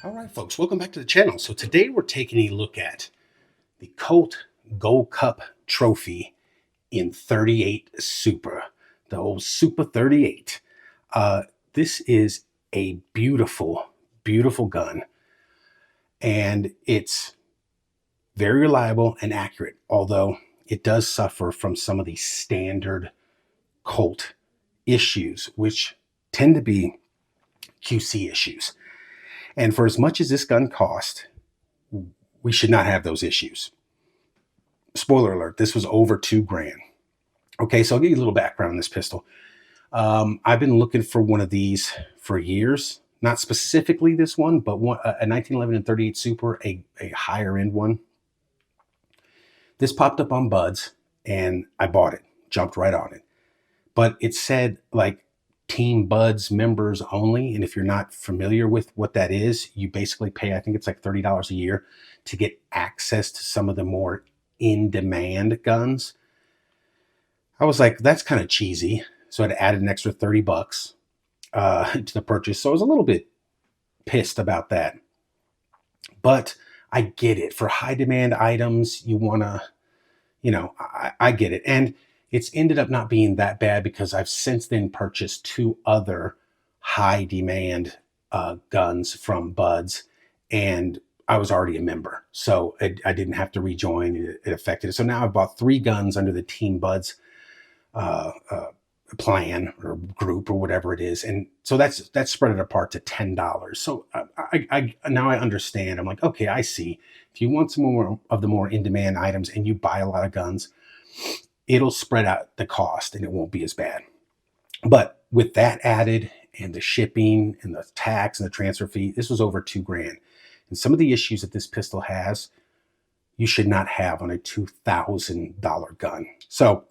All right, folks, welcome back to the channel. So today we're taking a look at the Colt Gold Cup Trophy in 38 Super, the old Super 38. This is a beautiful, beautiful gun, and it's very reliable and accurate, although it does suffer from some of the standard Colt issues, which tend to be QC issues. And for as much as this gun cost, we should not have those issues. Spoiler alert, this was over $2,000. Okay, so I'll give you a little background on this pistol. I've been looking for one of these for years, not specifically this one, but one, a 1911 and 38 Super, a higher end one. This popped up on Buds and I bought it, jumped right on it. But it said like Team Buds members only. And if you're not familiar with what that is, you basically pay, I think it's like $30 a year to get access to some of the more in-demand guns. I was like, that's kind of cheesy. So I'd added an extra 30 bucks to the purchase. So I was a little bit pissed about that. But I get it. For high demand items, you want to, I get it. And it's ended up not being that bad because I've since then purchased two other high demand guns from Buds, and I was already a member. So I didn't have to rejoin. It affected it. So now I've bought three guns under the Team Buds plan or group or whatever it is. And so that's spread it apart to $10. So I now I understand. I'm like, okay, I see. If you want some more of the more in-demand items and you buy a lot of guns, it'll spread out the cost and it won't be as bad. But with that added and the shipping and the tax and the transfer fee, this was over $2,000. And some of the issues that this pistol has, you should not have on a $2,000 gun. So,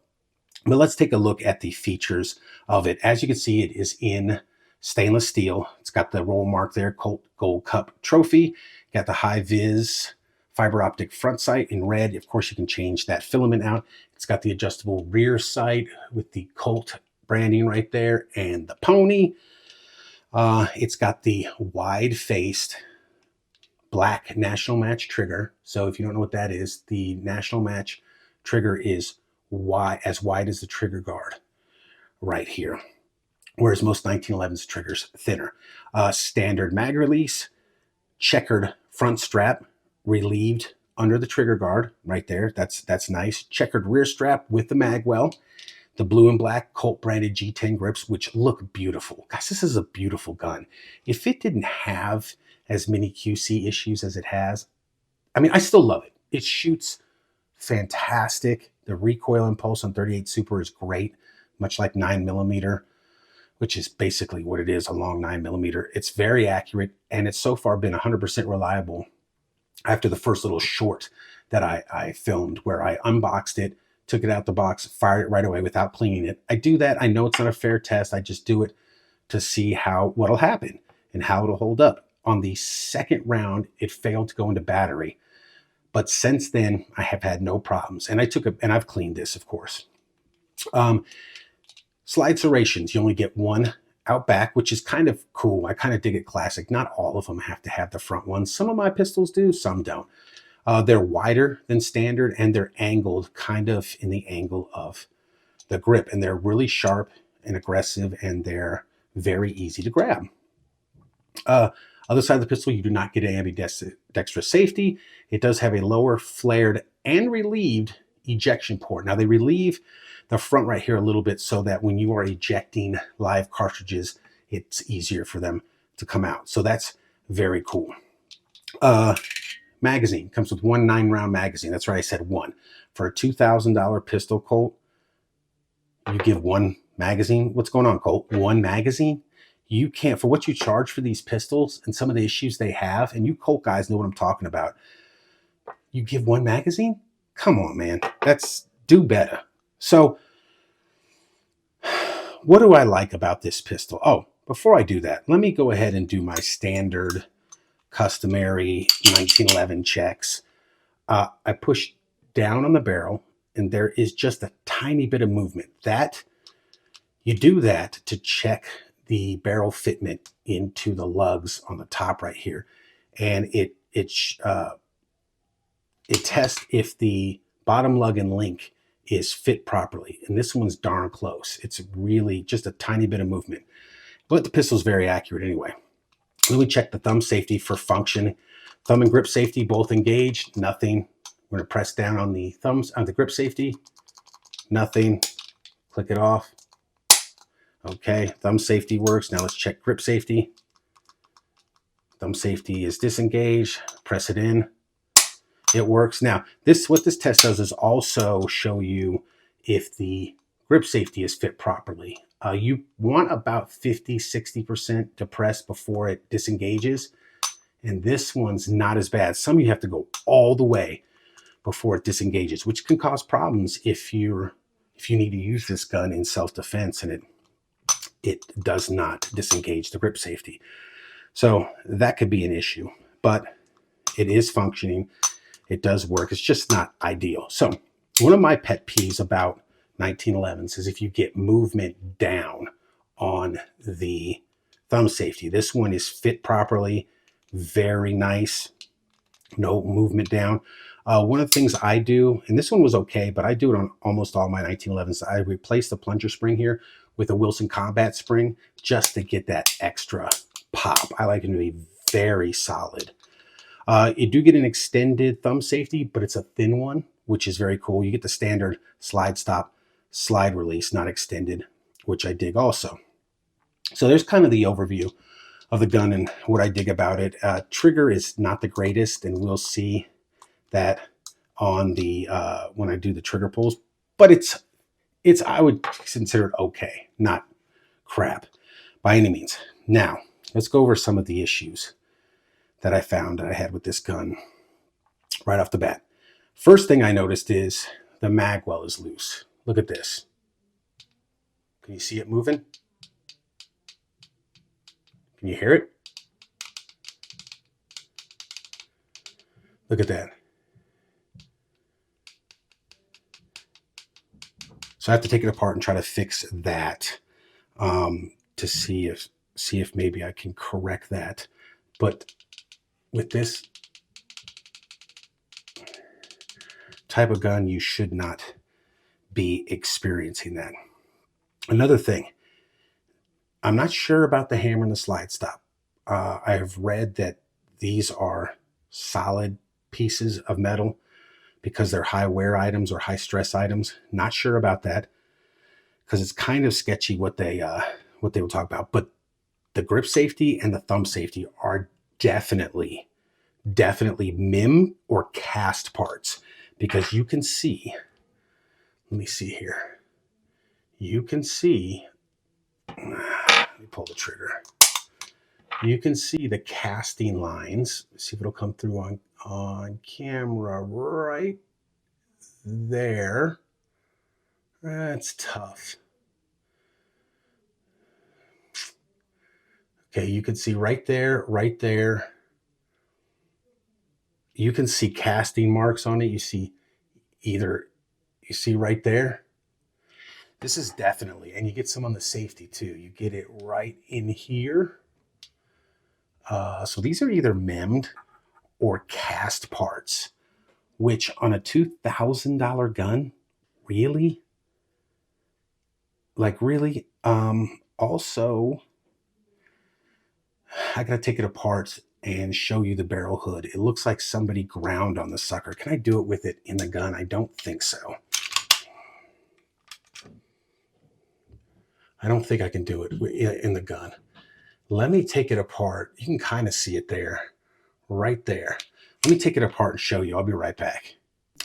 but let's take a look at the features of it. As you can see, it is in stainless steel. It's got the roll mark there, Colt Gold Cup Trophy. Got the high vis fiber optic front sight in red. Of course, you can change that filament out. It's got the adjustable rear sight with the Colt branding right there and the pony. It's got the wide-faced black National Match trigger. So if you don't know what that is, the National Match trigger is as wide as the trigger guard right here, whereas most 1911's triggers thinner. Standard mag release, checkered front strap, relieved under the trigger guard right there. That's nice. Checkered rear strap with the mag well. The blue and black Colt branded G10 grips, which look beautiful. Guys, this is a beautiful gun. If it didn't have as many QC issues as it has, I mean, I still love it. It shoots fantastic. The recoil impulse on 38 Super is great, much like 9mm, which is basically what it is, a long 9mm. It's very accurate, and it's so far been 100% reliable after the first little short that I filmed where I unboxed it, took it out the box, fired it right away without cleaning it. I do that. I know it's not a fair test. I just do it to see what'll happen and how it'll hold up. On the second round, it failed to go into battery. But since then, I have had no problems. And I've cleaned this, of course. Slide serrations, you only get one out back, which is kind of cool. I kind of dig it classic. Not all of them have to have the front ones. Some of my pistols do, some don't. They're wider than standard, and they're angled kind of in the angle of the grip. And they're really sharp and aggressive, and they're very easy to grab. Other side of the pistol, you do not get an ambidextrous safety. It does have a lower flared and relieved ejection port. Now they relieve the front right here a little bit so that when you are ejecting live cartridges, it's easier for them to come out. So that's very cool. Magazine comes with one 9-round magazine. That's right, I said one. For a $2,000 pistol, Colt, you give one magazine. What's going on, Colt? One magazine? You can't, for what you charge for these pistols and some of the issues they have, and you Colt guys know what I'm talking about, you give one magazine? Come on, man. Do better. So what do I like about this pistol? Oh, before I do that, let me go ahead and do my standard customary 1911 checks. I push down on the barrel and there is just a tiny bit of movement. You do that to check the barrel fitment into the lugs on the top right here. and it tests if the bottom lug and link is fit properly. And this one's darn close. It's really just a tiny bit of movement, but the pistol's very accurate anyway. Then we check the thumb safety for function. Thumb and grip safety both engaged, nothing. We're gonna press down on the thumbs, on the grip safety, nothing. Click it off. Okay, thumb safety works. Now let's check grip safety. Thumb safety is disengaged, press it in. It works. Now, what this test does is also show you if the grip safety is fit properly. You want about 50-60% depressed before it disengages. And this one's not as bad. Some of you have to go all the way before it disengages, which can cause problems if you need to use this gun in self-defense and it does not disengage the grip safety. So that could be an issue, but it is functioning. It does work. It's just not ideal. So one of my pet peeves about 1911s is if you get movement down on the thumb safety. This one is fit properly, very nice, no movement down. One of the things I do, and this one was okay, but I do it on almost all my 1911s. I replace the plunger spring here with a Wilson Combat spring just to get that extra pop. I like it to be very solid. You do get an extended thumb safety, but it's a thin one, which is very cool. You get the standard slide stop, slide release, not extended, which I dig also. So there's kind of the overview of the gun and what I dig about it. Trigger is not the greatest, and we'll see that on the when I do the trigger pulls, but it's I would consider it okay, not crap by any means. Now let's go over some of the issues that I found that I had with this gun right off the bat. First thing I noticed is the mag well is loose. Look at this. Can you see it moving? Can you hear it? Look at that. So I have to take it apart and try to fix that to see if maybe I can correct that. But with this type of gun, you should not be experiencing that. Another thing, I'm not sure about the hammer and the slide stop. I have read that these are solid pieces of metal because they're high wear items or high stress items. Not sure about that because it's kind of sketchy what they will talk about. But the grip safety and the thumb safety are definitely MIM or cast parts, because you can see, let me see here. You can see, let me pull the trigger. You can see the casting lines. Let's see if it'll come through on camera right there. That's tough. Okay, you can see right there. You can see casting marks on it. You see right there. This is definitely, and you get some on the safety too. You get it right in here. So these are either memmed or cast parts, which on a $2,000 gun, really? Like really? Also, I gotta take it apart and show you the barrel hood. It looks like somebody ground on the sucker. Can I do it with it in the gun? I don't think so. I don't think I can do it in the gun. Let me take it apart. You can kind of see it there, right there. Let me take it apart and show you. I'll be right back.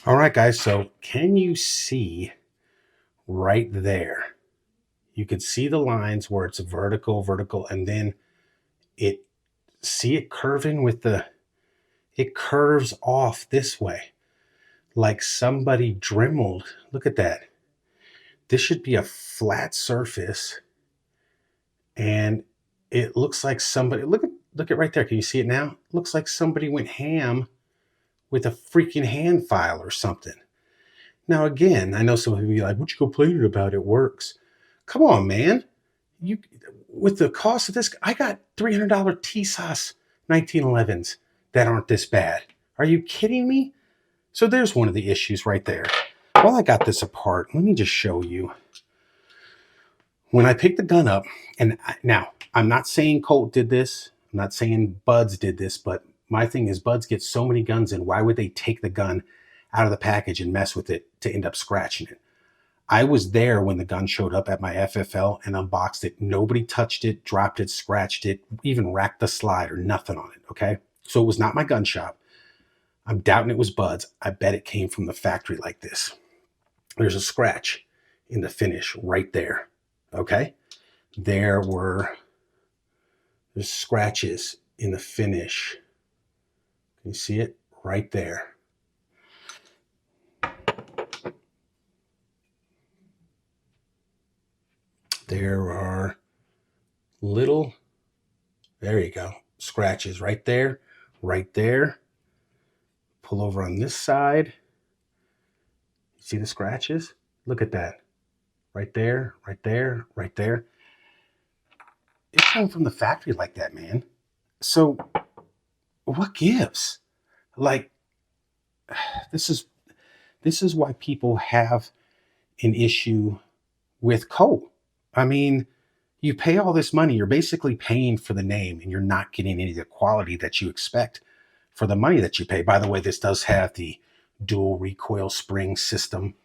All right, guys. So can you see right there? You can see the lines where it's vertical, and then see it curving it curves off this way, like somebody dremeled. Look at that. This should be a flat surface, and it looks like somebody, look at right there. Can you see it now? It looks like somebody went ham with a freaking hand file or something. Now, again, I know some of you be like, what you complaining about? It works. Come on, man. With the cost of this, I got $300 TSOS 1911s. that aren't this bad. Are you kidding me? So there's one of the issues right there. While I got this apart, let me just show you. When I picked the gun up, and now I'm not saying Colt did this, I'm not saying Buds did this, but my thing is Buds gets so many guns in. Why would they take the gun out of the package and mess with it to end up scratching it? I was there when the gun showed up at my FFL and unboxed it. Nobody touched it, dropped it, scratched it, even racked the slide or nothing on it, okay? So it was not my gun shop. I'm doubting it was Buds. I bet it came from the factory like this. There's a scratch in the finish right there, okay? There's scratches in the finish. Can you see it? Right there. There are little, there you go, scratches right there, right there. Pull over on this side. See the scratches? Look at that. Right there, right there, right there. It came from the factory like that, man. So what gives? Like, this is why people have an issue with Colt. I mean, you pay all this money, you're basically paying for the name, and you're not getting any of the quality that you expect for the money that you pay. By the way, this does have the dual recoil spring system.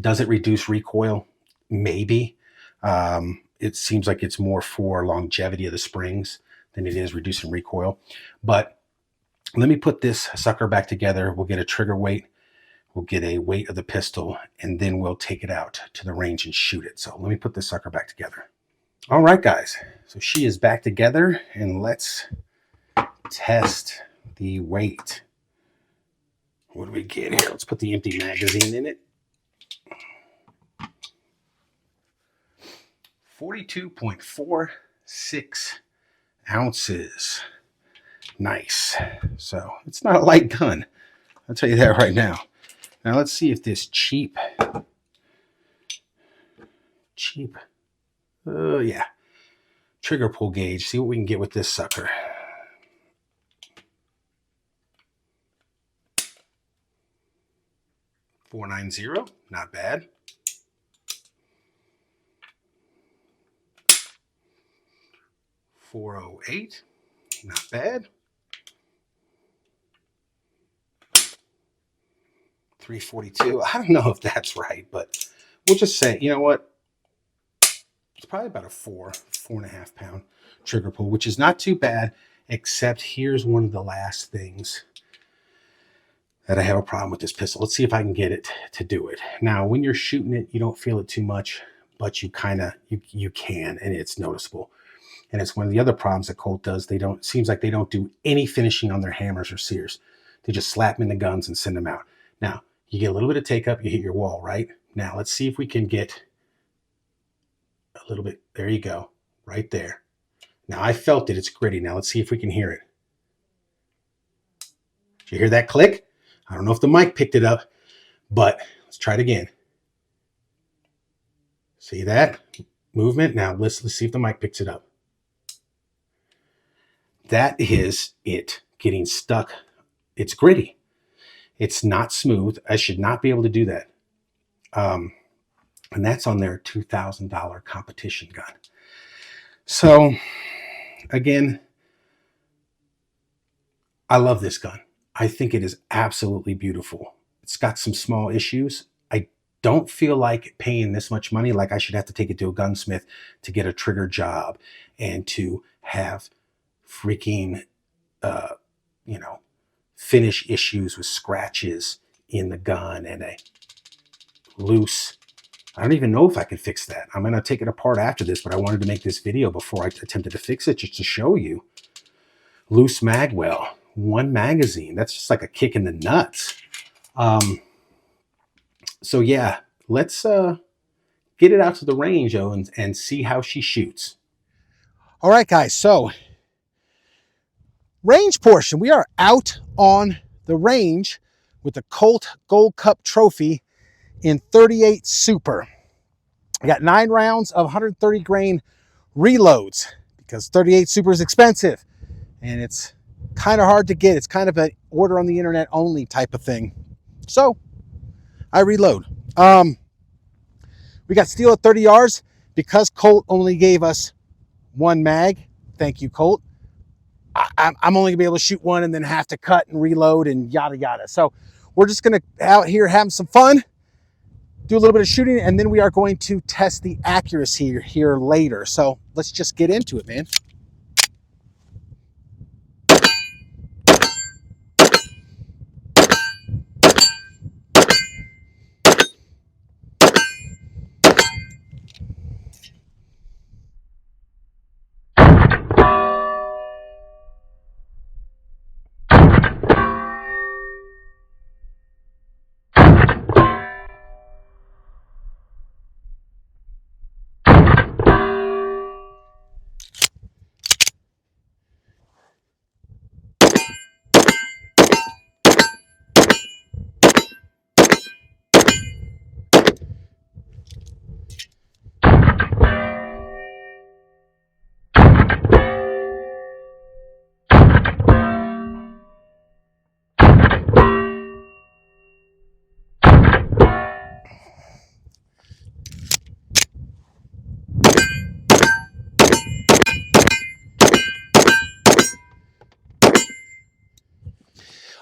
Does it reduce recoil? Maybe. It seems like it's more for longevity of the springs than it is reducing recoil. But let me put this sucker back together. We'll get a trigger weight. We'll get a weight of the pistol, and then we'll take it out to the range and shoot it. So let me put this sucker back together. All right, guys. So she is back together, and let's test the weight. What do we get here? Let's put the empty magazine in it. 42.46 ounces. Nice. So it's not a light gun. I'll tell you that right now. Now let's see if this cheap, trigger pull gauge, see what we can get with this sucker. .490, not bad. .408, not bad. .342, I don't know if that's right, but we'll just say, you know what? It's probably about a 4.5 pound trigger pull, which is not too bad, except here's one of the last things that I have a problem with this pistol. Let's see if I can get it to do it. Now, when you're shooting it, you don't feel it too much, but you can, and it's noticeable. And it's one of the other problems that Colt does. It seems like they don't do any finishing on their hammers or sears. They just slap them in the guns and send them out. Now, you get a little bit of take up, you hit your wall, right? Now, let's see if we can get a little bit. There you go, right there. Now, I felt it. It's gritty. Now, let's see if we can hear it. Did you hear that click? I don't know if the mic picked it up, but let's try it again. See that movement? Now, let's see if the mic picks it up. That is it getting stuck. It's gritty. It's not smooth. I should not be able to do that. And that's on their $2,000 competition gun. So, again, I love this gun. I think it is absolutely beautiful. It's got some small issues. I don't feel like paying this much money, like I should have to take it to a gunsmith to get a trigger job and to have freaking, finish issues with scratches in the gun and a loose. I don't even know if I can fix that. I'm going to take it apart after this, but I wanted to make this video before I attempted to fix it just to show you. Loose mag well, one magazine. That's just like a kick in the nuts. So yeah, let's get it out to the range, and see how she shoots. All right, guys, so range portion. We are out on the range with the Colt Gold Cup Trophy in 38 Super. I got 9 rounds of 130 grain reloads because 38 Super is expensive, and it's kind of hard to get. It's kind of an order on the internet only type of thing. So I reload. We got steel at 30 yards because Colt only gave us one mag. Thank you, Colt. I'm only gonna be able to shoot one and then have to cut and reload and yada yada. So we're just gonna out here having some fun, do a little bit of shooting, and then we are going to test the accuracy here later. So let's just get into it, man.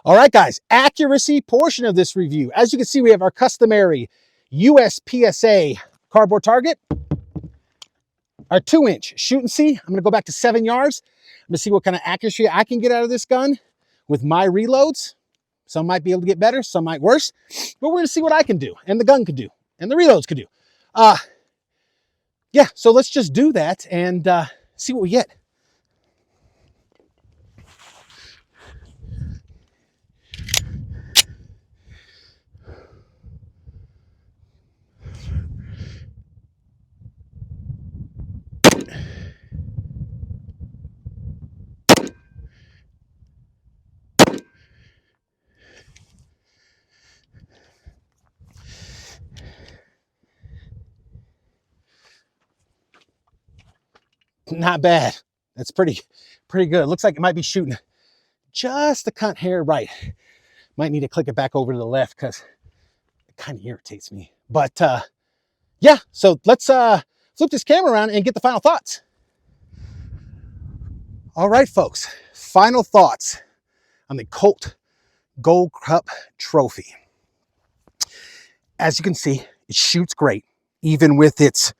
All right, guys, accuracy portion of this review. As you can see, we have our customary USPSA cardboard target, our 2-inch shoot and see. I'm gonna go back to 7 yards. I'm gonna see what kind of accuracy I can get out of this gun with my reloads. Some might be able to get better, some might worse, but we're gonna see what I can do and the gun can do and the reloads can do. Yeah, so let's just do that and see what we get. Not bad. That's pretty good. It looks like it might be shooting just the cunt hair right. Might need to click it back over to the left because it kind of irritates me. But yeah, so let's flip this camera around and get the final thoughts. All right, folks, final thoughts on the Colt Gold Cup Trophy. As you can see, it shoots great, even with its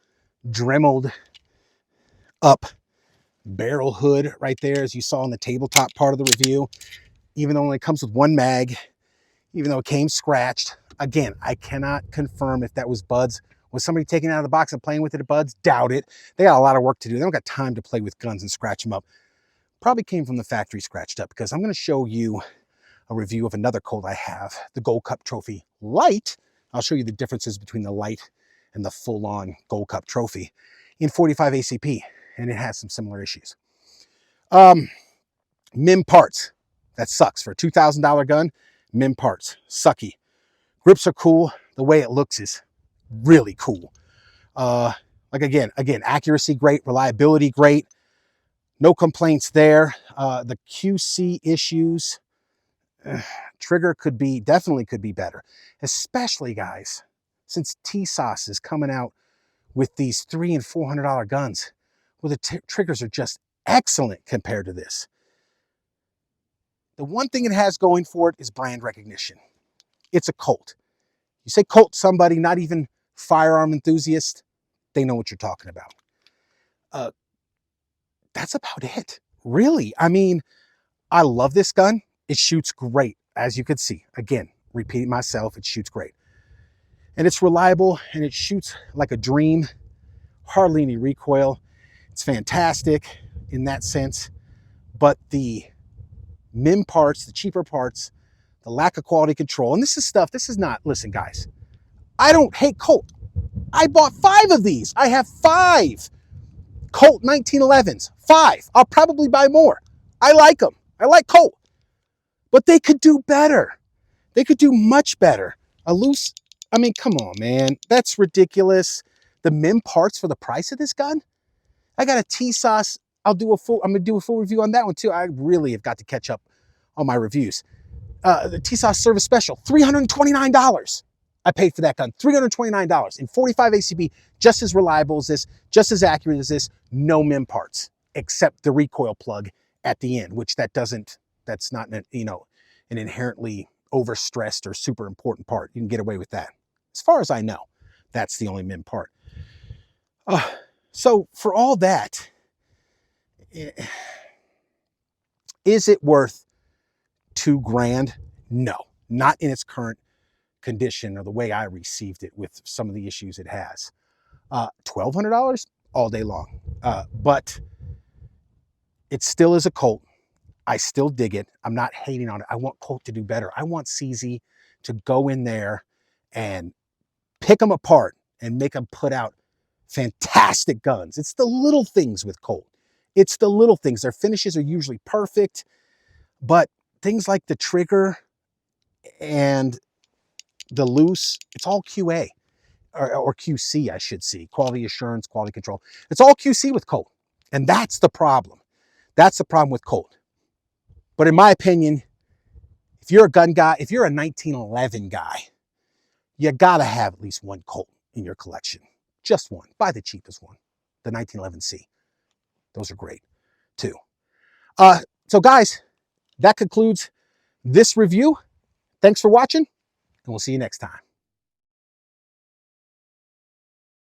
dremeled up barrel hood right there, as you saw in the tabletop part of the review. Even though it only comes with one mag, even though it came scratched. Again, I cannot confirm if that was buds. Was somebody taking it out of the box and playing with it at buds? Doubt it. They got a lot of work to do. They don't got time to play with guns and scratch them up. Probably came from the factory scratched up, because I'm going to show you a review of another Colt I have, the Gold Cup Trophy Light. I'll show you the differences between the light and the full-on Gold Cup Trophy in 45 ACP, and it has some similar issues. MIM parts. That sucks. For a $2,000 gun, MIM parts. Sucky. Grips are cool. The way it looks is really cool. Like again, accuracy great, reliability great. No complaints there. The QC issues, trigger definitely could be better. Especially, guys, since T-Sauce is coming out with these $300 and $400 guns, well, the triggers are just excellent compared to this. The one thing it has going for it is brand recognition. It's a Colt. You say Colt, somebody not even firearm enthusiast, they know what you're talking about. That's about it, really. I mean, I love this gun. It shoots great, as you can see. Again, repeating myself, it shoots great. And it's reliable, and it shoots like a dream. Hardly any recoil. It's fantastic in that sense. But the MIM parts, the cheaper parts, the lack of quality control, and this is not, listen, guys, I don't hate Colt. I bought 5 of these. I have 5 Colt 1911s. 5. I'll probably buy more. I like them. I like Colt. But they could do better. They could do much better. A loose, I mean, come on, man. That's ridiculous. The MIM parts for the price of this gun? I got a T-Sauce I'm gonna do a full review on that one too. I really have got to catch up on my reviews. The TSOS Service Special, $329. I paid for that gun, $329 in 45 ACB, just as reliable as this, just as accurate as this, no MIM parts, except the recoil plug at the end, which that's not an, an inherently overstressed or super important part. You can get away with that. As far as I know, that's the only MIM part. So for all that, is it worth $2,000? No, not in its current condition or the way I received it with some of the issues it has. $1,200 all day long. But it still is a Colt. I still dig it. I'm not hating on it. I want Colt to do better. I want CZ to go in there and pick them apart and make them put out fantastic guns. It's the little things with Colt. It's the little things. Their finishes are usually perfect, but things like the trigger and the loose, it's all QA or QC, I should say. Quality assurance, quality control. It's all QC with Colt. And that's the problem. That's the problem with Colt. But in my opinion, if you're a gun guy, if you're a 1911 guy, you gotta have at least one Colt in your collection. Just one. Buy the cheapest one, the 1911C. Those are great too. So guys, that concludes this review. Thanks for watching, and we'll see you next time.